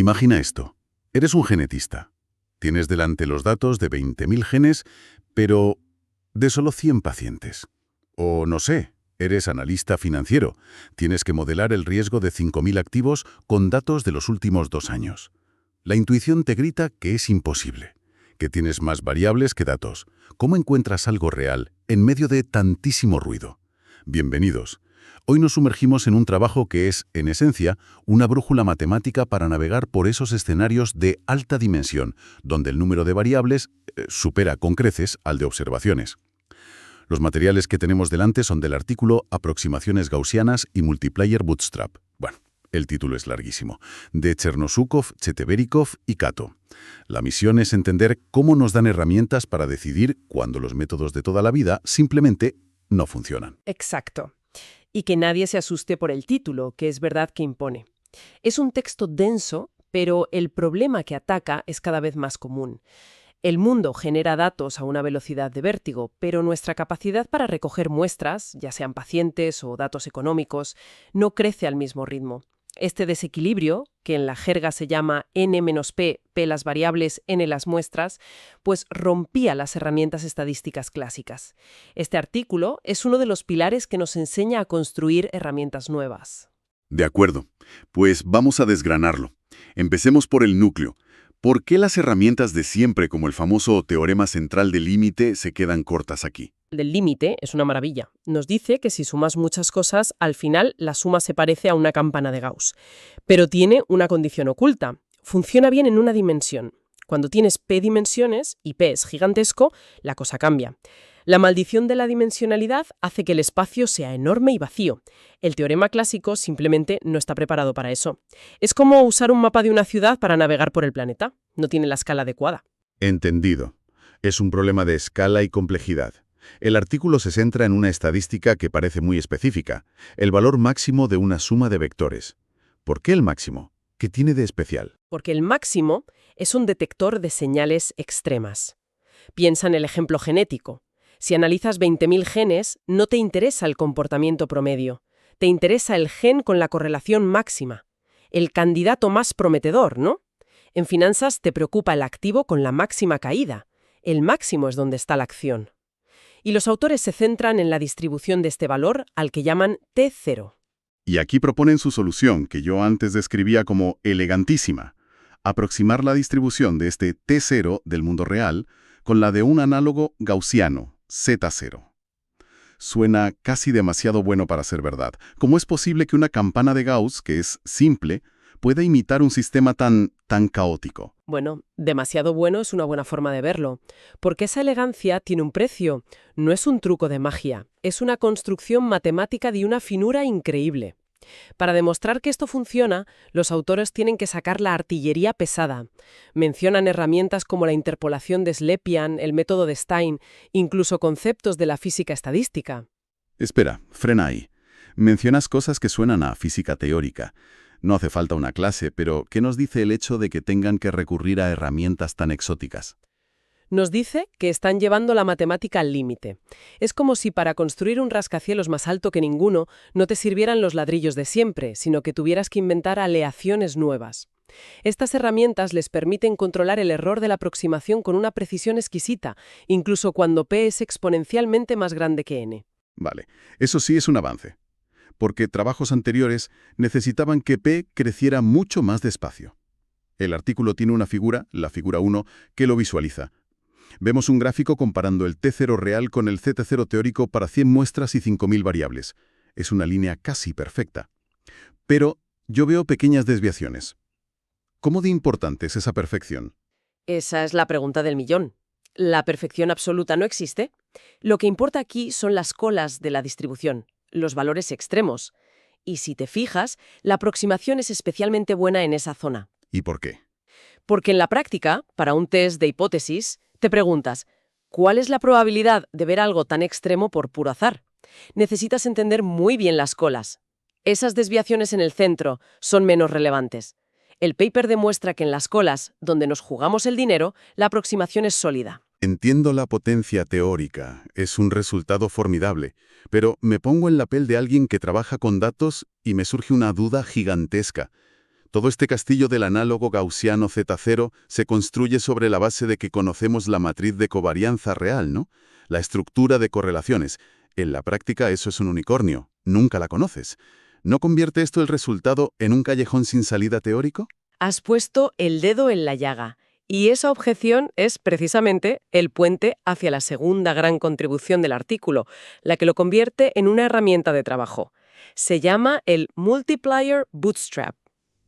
Imagina esto. Eres un genetista. Tienes delante los datos de 20.000 genes, pero de solo 100 pacientes. O no sé, eres analista financiero. Tienes que modelar el riesgo de 5.000 activos con datos de los últimos 2 años. La intuición te grita que es imposible, que tienes más variables que datos. ¿Cómo encuentras algo real en medio de tantísimo ruido? Bienvenidos. Hoy nos sumergimos en un trabajo que es, en esencia, una brújula matemática para navegar por esos escenarios de alta dimensión, donde el número de variables supera con creces al de observaciones. Los materiales que tenemos delante son del artículo Aproximaciones Gaussianas y Multiplayer Bootstrap. Bueno, el título es larguísimo. De Chernosukov, Cheteverikov y Kato. La misión es entender cómo nos dan herramientas para decidir cuándo los métodos de toda la vida simplemente no funcionan. Exacto. Y que nadie se asuste por el título, que es verdad que impone. Es un texto denso, pero el problema que ataca es cada vez más común. El mundo genera datos a una velocidad de vértigo, pero nuestra capacidad para recoger muestras, ya sean pacientes o datos económicos, no crece al mismo ritmo. Este desequilibrio, que en la jerga se llama n-p, p las variables, n las muestras, pues rompía las herramientas estadísticas clásicas. Este artículo es uno de los pilares que nos enseña a construir herramientas nuevas. De acuerdo. Pues vamos a desgranarlo. Empecemos por el núcleo. ¿Por qué las herramientas de siempre, como el famoso teorema central del límite, se quedan cortas aquí? El del límite es una maravilla. Nos dice que si sumas muchas cosas, al final la suma se parece a una campana de Gauss. Pero tiene una condición oculta. Funciona bien en una dimensión. Cuando tienes p dimensiones y p es gigantesco, la cosa cambia. La maldición de la dimensionalidad hace que el espacio sea enorme y vacío. El teorema clásico simplemente no está preparado para eso. Es como usar un mapa de una ciudad para navegar por el planeta. No tiene la escala adecuada. Entendido. Es un problema de escala y complejidad. El artículo se centra en una estadística que parece muy específica, el valor máximo de una suma de vectores. ¿Por qué el máximo? ¿Qué tiene de especial? Porque el máximo es un detector de señales extremas. Piensa en el ejemplo genético. Si analizas 20.000 genes, no te interesa el comportamiento promedio. Te interesa el gen con la correlación máxima. El candidato más prometedor, ¿no? En finanzas te preocupa el activo con la máxima caída. El máximo es donde está la acción. Y los autores se centran en la distribución de este valor al que llaman T0. Y aquí proponen su solución, que yo antes describía como elegantísima. Aproximar la distribución de este T0 del mundo real con la de un análogo gaussiano, Z0. Suena casi demasiado bueno para ser verdad. ¿Cómo es posible que una campana de Gauss, que es simple, pueda imitar un sistema tan caótico? Bueno, demasiado bueno es una buena forma de verlo, porque esa elegancia tiene un precio. No es un truco de magia, es una construcción matemática de una finura increíble. Para demostrar que esto funciona, los autores tienen que sacar la artillería pesada. Mencionan herramientas como la interpolación de Slepian, el método de Stein, incluso conceptos de la física estadística. Espera, frena ahí. Mencionas cosas que suenan a física teórica. No hace falta una clase, pero ¿qué nos dice el hecho de que tengan que recurrir a herramientas tan exóticas? Nos dice que están llevando la matemática al límite. Es como si para construir un rascacielos más alto que ninguno no te sirvieran los ladrillos de siempre, sino que tuvieras que inventar aleaciones nuevas. Estas herramientas les permiten controlar el error de la aproximación con una precisión exquisita, incluso cuando p es exponencialmente más grande que n. Vale, eso sí es un avance, porque trabajos anteriores necesitaban que p creciera mucho más despacio. El artículo tiene una figura, la figura 1, que lo visualiza. Vemos un gráfico comparando el T0 real con el Z0 teórico para 100 muestras y 5.000 variables. Es una línea casi perfecta. Pero yo veo pequeñas desviaciones. ¿Cómo de importante es esa perfección? Esa es la pregunta del millón. ¿La perfección absoluta no existe? Lo que importa aquí son las colas de la distribución, los valores extremos. Y si te fijas, la aproximación es especialmente buena en esa zona. ¿Y por qué? Porque en la práctica, para un test de hipótesis, te preguntas, ¿cuál es la probabilidad de ver algo tan extremo por puro azar? Necesitas entender muy bien las colas. Esas desviaciones en el centro son menos relevantes. El paper demuestra que en las colas, donde nos jugamos el dinero, la aproximación es sólida. Entiendo la potencia teórica, es un resultado formidable, pero me pongo en la piel de alguien que trabaja con datos y me surge una duda gigantesca. Todo este castillo del análogo gaussiano Z0 se construye sobre la base de que conocemos la matriz de covarianza real, ¿no? La estructura de correlaciones. En la práctica eso es un unicornio. Nunca la conoces. ¿No convierte esto el resultado en un callejón sin salida teórico? Has puesto el dedo en la llaga. Y esa objeción es precisamente el puente hacia la segunda gran contribución del artículo, la que lo convierte en una herramienta de trabajo. Se llama el Multiplier Bootstrap.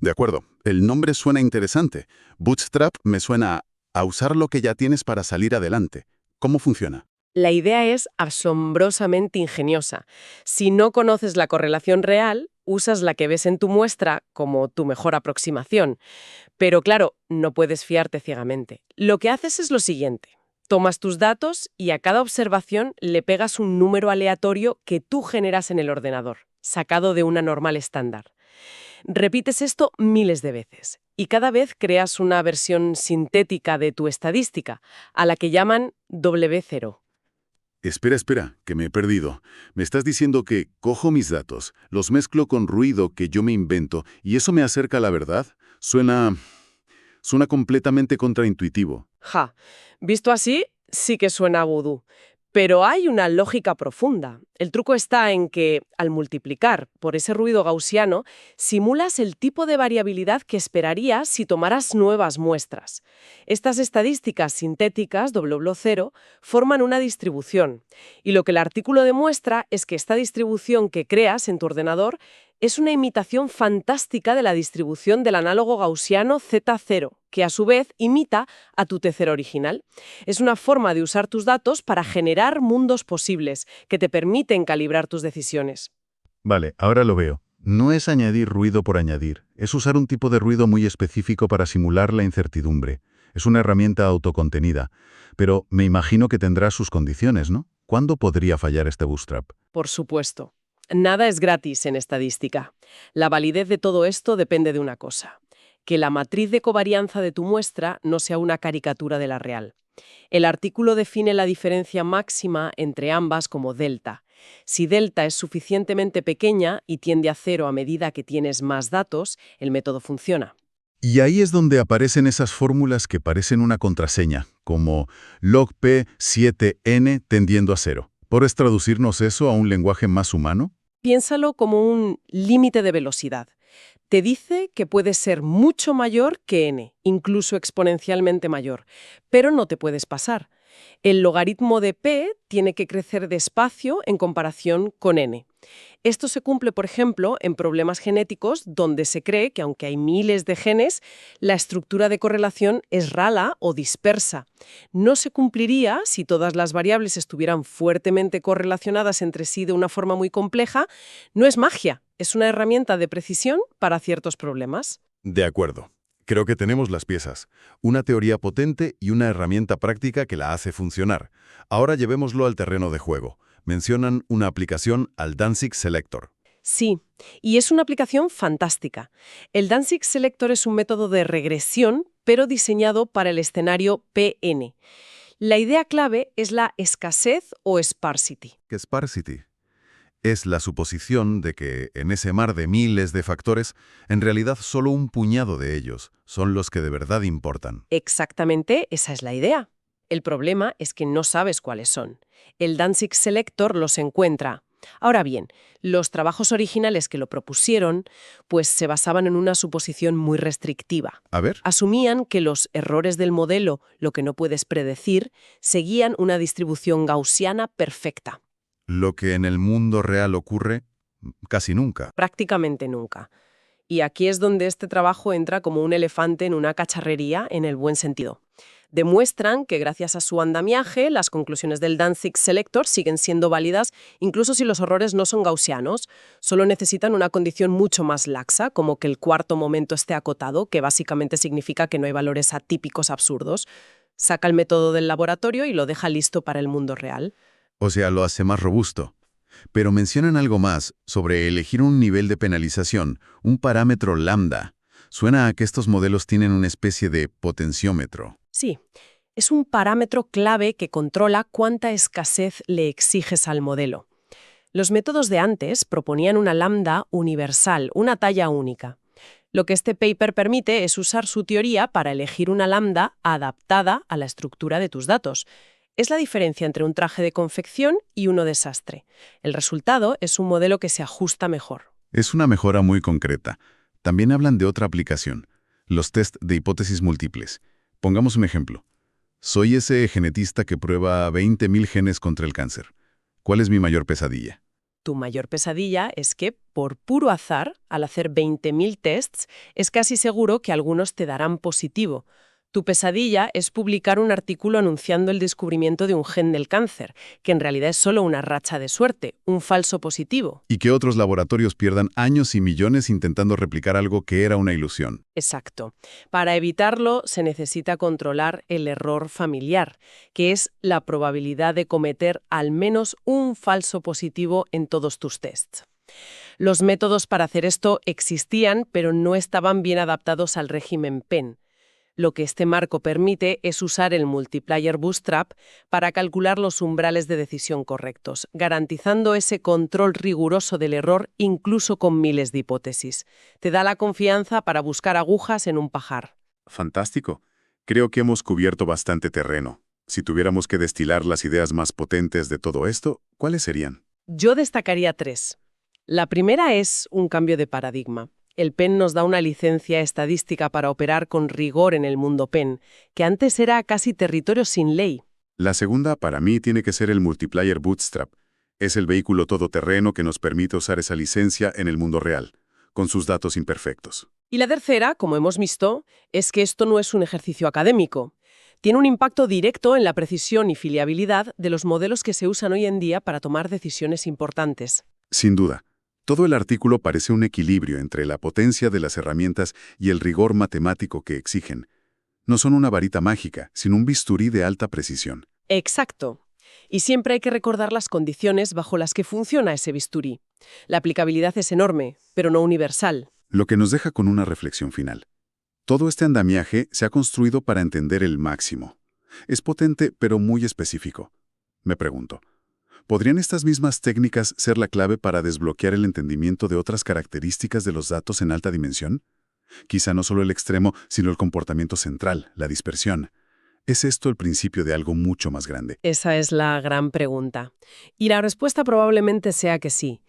De acuerdo. El nombre suena interesante. Bootstrap me suena a usar lo que ya tienes para salir adelante. ¿Cómo funciona? La idea es asombrosamente ingeniosa. Si no conoces la correlación real, usas la que ves en tu muestra como tu mejor aproximación. Pero claro, no puedes fiarte ciegamente. Lo que haces es lo siguiente. Tomas tus datos y a cada observación le pegas un número aleatorio que tú generas en el ordenador, sacado de una normal estándar. Repites esto miles de veces y cada vez creas una versión sintética de tu estadística, a la que llaman W0. Espera, que me he perdido. Me estás diciendo que cojo mis datos, los mezclo con ruido que yo me invento y eso me acerca a la verdad. Suena completamente contraintuitivo. Ja, visto así, sí que suena a vudú. Pero hay una lógica profunda. El truco está en que, al multiplicar por ese ruido gaussiano, simulas el tipo de variabilidad que esperarías si tomaras nuevas muestras. Estas estadísticas sintéticas, W0, forman una distribución. Y lo que el artículo demuestra es que esta distribución que creas en tu ordenador es una imitación fantástica de la distribución del análogo gaussiano Z0, que a su vez imita a tu T0 original. Es una forma de usar tus datos para generar mundos posibles que te permiten calibrar tus decisiones. Vale, ahora lo veo. No es añadir ruido por añadir, es usar un tipo de ruido muy específico para simular la incertidumbre. Es una herramienta autocontenida, pero me imagino que tendrá sus condiciones, ¿no? ¿Cuándo podría fallar este bootstrap? Por supuesto. Nada es gratis en estadística. La validez de todo esto depende de una cosa: que la matriz de covarianza de tu muestra no sea una caricatura de la real. El artículo define la diferencia máxima entre ambas como delta. Si delta es suficientemente pequeña y tiende a cero a medida que tienes más datos, el método funciona. Y ahí es donde aparecen esas fórmulas que parecen una contraseña, como log P 7n tendiendo a cero. ¿Podrías traducirnos eso a un lenguaje más humano? Piénsalo como un límite de velocidad. Te dice que puede ser mucho mayor que n, incluso exponencialmente mayor, pero no te puedes pasar. El logaritmo de p tiene que crecer despacio en comparación con n. Esto se cumple, por ejemplo, en problemas genéticos donde se cree que aunque hay miles de genes, la estructura de correlación es rala o dispersa. No se cumpliría si todas las variables estuvieran fuertemente correlacionadas entre sí de una forma muy compleja. No es magia, es una herramienta de precisión para ciertos problemas. De acuerdo. Creo que tenemos las piezas. Una teoría potente y una herramienta práctica que la hace funcionar. Ahora llevémoslo al terreno de juego. Mencionan una aplicación al Danzig Selector. Sí, y es una aplicación fantástica. El Danzig Selector es un método de regresión, pero diseñado para el escenario PN. La idea clave es la escasez o sparsity. ¿Qué sparsity? Es la suposición de que en ese mar de miles de factores, en realidad solo un puñado de ellos son los que de verdad importan. Exactamente, esa es la idea. El problema es que no sabes cuáles son. El Danzig Selector los encuentra. Ahora bien, los trabajos originales que lo propusieron, pues se basaban en una suposición muy restrictiva. A ver. Asumían que los errores del modelo, lo que no puedes predecir, seguían una distribución gaussiana perfecta. Lo que en el mundo real ocurre casi nunca. Prácticamente nunca. Y aquí es donde este trabajo entra como un elefante en una cacharrería en el buen sentido. Demuestran que gracias a su andamiaje, las conclusiones del Danzig Selector siguen siendo válidas incluso si los errores no son gaussianos. Solo necesitan una condición mucho más laxa, como que el cuarto momento esté acotado, que básicamente significa que no hay valores atípicos absurdos. Saca el método del laboratorio y lo deja listo para el mundo real. O sea, lo hace más robusto. Pero mencionan algo más sobre elegir un nivel de penalización, un parámetro lambda. Suena a que estos modelos tienen una especie de potenciómetro. Sí, es un parámetro clave que controla cuánta escasez le exiges al modelo. Los métodos de antes proponían una lambda universal, una talla única. Lo que este paper permite es usar su teoría para elegir una lambda adaptada a la estructura de tus datos. Es la diferencia entre un traje de confección y uno de sastre. El resultado es un modelo que se ajusta mejor. Es una mejora muy concreta. También hablan de otra aplicación, los test de hipótesis múltiples. Pongamos un ejemplo. Soy ese genetista que prueba 20.000 genes contra el cáncer. ¿Cuál es mi mayor pesadilla? Tu mayor pesadilla es que, por puro azar, al hacer 20.000 tests, es casi seguro que algunos te darán positivo. Tu pesadilla es publicar un artículo anunciando el descubrimiento de un gen del cáncer, que en realidad es solo una racha de suerte, un falso positivo. Y que otros laboratorios pierdan años y millones intentando replicar algo que era una ilusión. Exacto. Para evitarlo, se necesita controlar el error familiar, que es la probabilidad de cometer al menos un falso positivo en todos tus tests. Los métodos para hacer esto existían, pero no estaban bien adaptados al régimen Penn. Lo que este marco permite es usar el multiplier bootstrap para calcular los umbrales de decisión correctos, garantizando ese control riguroso del error incluso con miles de hipótesis. Te da la confianza para buscar agujas en un pajar. Fantástico. Creo que hemos cubierto bastante terreno. Si tuviéramos que destilar las ideas más potentes de todo esto, ¿cuáles serían? Yo destacaría 3. La primera es un cambio de paradigma. El Penn nos da una licencia estadística para operar con rigor en el mundo Penn, que antes era casi territorio sin ley. La segunda, para mí, tiene que ser el multiplier bootstrap. Es el vehículo todoterreno que nos permite usar esa licencia en el mundo real, con sus datos imperfectos. Y la tercera, como hemos visto, es que esto no es un ejercicio académico. Tiene un impacto directo en la precisión y fiabilidad de los modelos que se usan hoy en día para tomar decisiones importantes. Sin duda. Todo el artículo parece un equilibrio entre la potencia de las herramientas y el rigor matemático que exigen. No son una varita mágica, sino un bisturí de alta precisión. Exacto. Y siempre hay que recordar las condiciones bajo las que funciona ese bisturí. La aplicabilidad es enorme, pero no universal. Lo que nos deja con una reflexión final. Todo este andamiaje se ha construido para entender el máximo. Es potente, pero muy específico. Me pregunto, ¿podrían estas mismas técnicas ser la clave para desbloquear el entendimiento de otras características de los datos en alta dimensión? Quizá no solo el extremo, sino el comportamiento central, la dispersión. ¿Es esto el principio de algo mucho más grande? Esa es la gran pregunta. Y la respuesta probablemente sea que sí.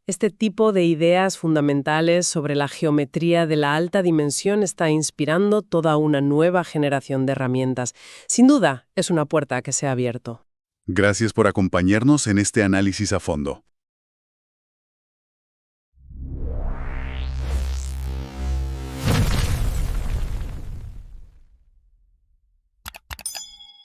Este tipo de ideas fundamentales sobre la geometría de la alta dimensión está inspirando toda una nueva generación de herramientas. Sin duda, es una puerta que se ha abierto. Gracias por acompañarnos en este análisis a fondo.